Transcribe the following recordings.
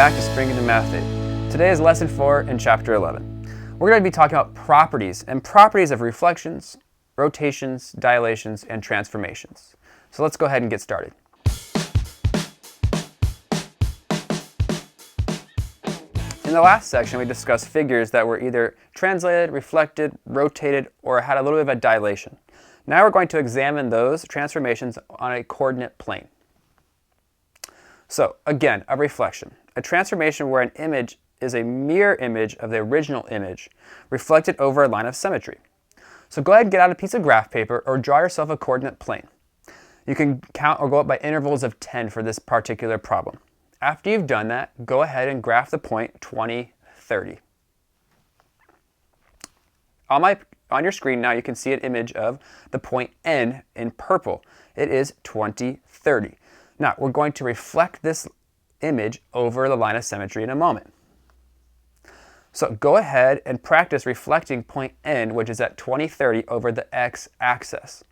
back to Spring Into Math Day. Today is lesson 4 in chapter 11. We're going to be talking about properties of reflections, rotations, dilations, and transformations. So let's go ahead and get started. In the last section, we discussed figures that were either translated, reflected, rotated, or had a little bit of a dilation. Now we're going to examine those transformations on a coordinate plane. So again, a reflection. A transformation where an image is a mirror image of the original image reflected over a line of symmetry. So go ahead and get out a piece of graph paper or draw yourself a coordinate plane. You can count or go up by intervals of 10 for this particular problem. After you've done that, go ahead and graph the point 20, 30. On your screen now you can see an image of the point N in purple. It is 20, 30. Now we're going to reflect this image over the line of symmetry in a moment. So go ahead and practice reflecting point N, which is at 20, 30 over the x-axis.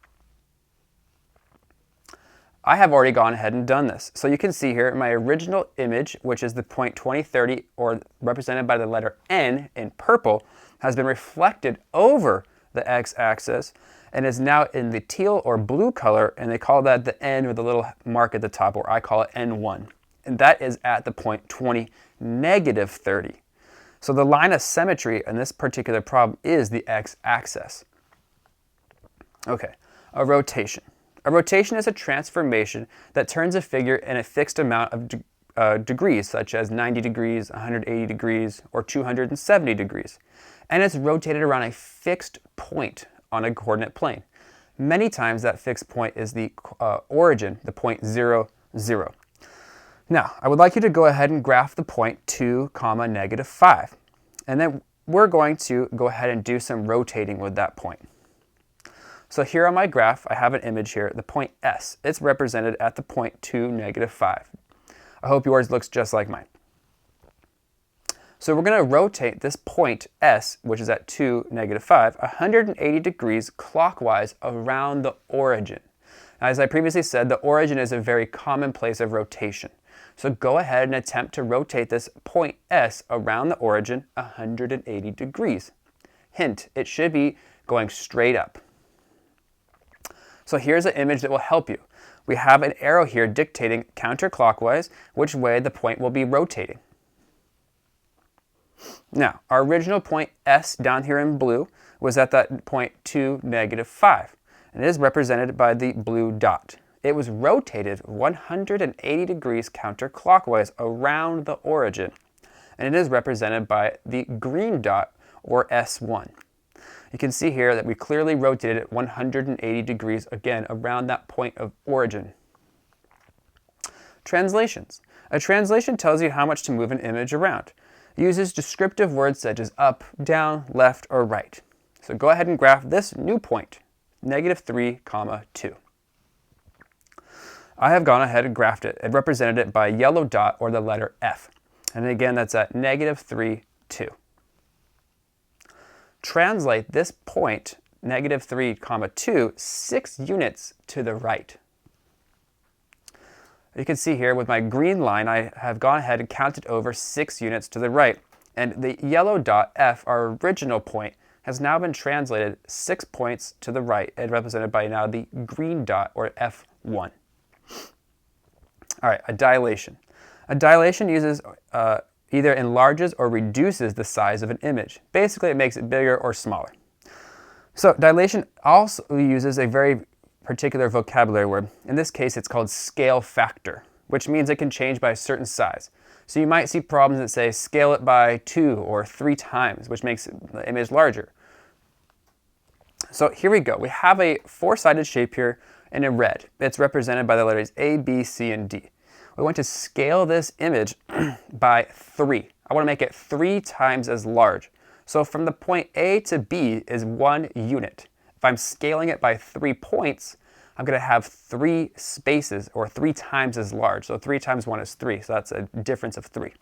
I have already gone ahead and done this. So you can see here my original image, which is the point 20, 30, or represented by the letter N in purple, has been reflected over the x-axis and is now in the teal or blue color, and they call that the N with the little mark at the top, or I call it N1. And that is at the point 20, negative 30. So the line of symmetry in this particular problem is the x-axis. Okay, a rotation. A rotation is a transformation that turns a figure in a fixed amount of degrees, such as 90 degrees, 180 degrees, or 270 degrees. And it's rotated around a fixed point on a coordinate plane. Many times that fixed point is the origin, the point 0, 0. Now, I would like you to go ahead and graph the point 2, negative 5. And then we're going to go ahead and do some rotating with that point. So here on my graph, I have an image here, the point S. It's represented at the point 2, negative 5. I hope yours looks just like mine. So we're going to rotate this point S, which is at 2, negative 5, 180 degrees clockwise around the origin. Now, as I previously said, the origin is a very common place of rotation. So go ahead and attempt to rotate this point S around the origin 180 degrees. Hint, it should be going straight up. So here's an image that will help you. We have an arrow here dictating counterclockwise which way the point will be rotating. Now, our original point S down here in blue was at that point 2, negative 5. And it is represented by the blue dot. It was rotated 180 degrees counterclockwise around the origin. And it is represented by the green dot, or S1. You can see here that we clearly rotated it 180 degrees, again, around that point of origin. Translations. A translation tells you how much to move an image around. It uses descriptive words such as up, down, left, or right. So go ahead and graph this new point, negative 3, 2. I have gone ahead and graphed it and represented it by a yellow dot or the letter F. And again, that's at negative 3, 2. Translate this point, negative 3, 2, 6 units to the right. You can see here with my green line, I have gone ahead and counted over 6 units to the right. And the yellow dot F, our original point, has now been translated 6 points to the right and represented by now the green dot, or F1. All right, a dilation. A dilation uses either enlarges or reduces the size of an image. Basically, it makes it bigger or smaller. So dilation also uses a very particular vocabulary word. In this case, it's called scale factor, which means it can change by a certain size. So you might see problems that say scale it by 2 or 3 times, which makes the image larger. So here we go. We have a 4-sided shape here in a red. It's represented by the letters A, B, C, and D. We want to scale this image by 3. I want to make it 3 times as large. So from the point A to B is 1 unit. If I'm scaling it by 3 points, I'm going to have 3 spaces, or 3 times as large. So 3 times 1 is 3, so that's a difference of 3.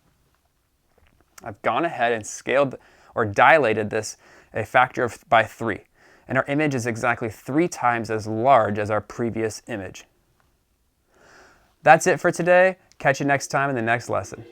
I've gone ahead and scaled or dilated this a factor of by 3. And our image is exactly 3 times as large as our previous image. That's it for today. Catch you next time in the next lesson.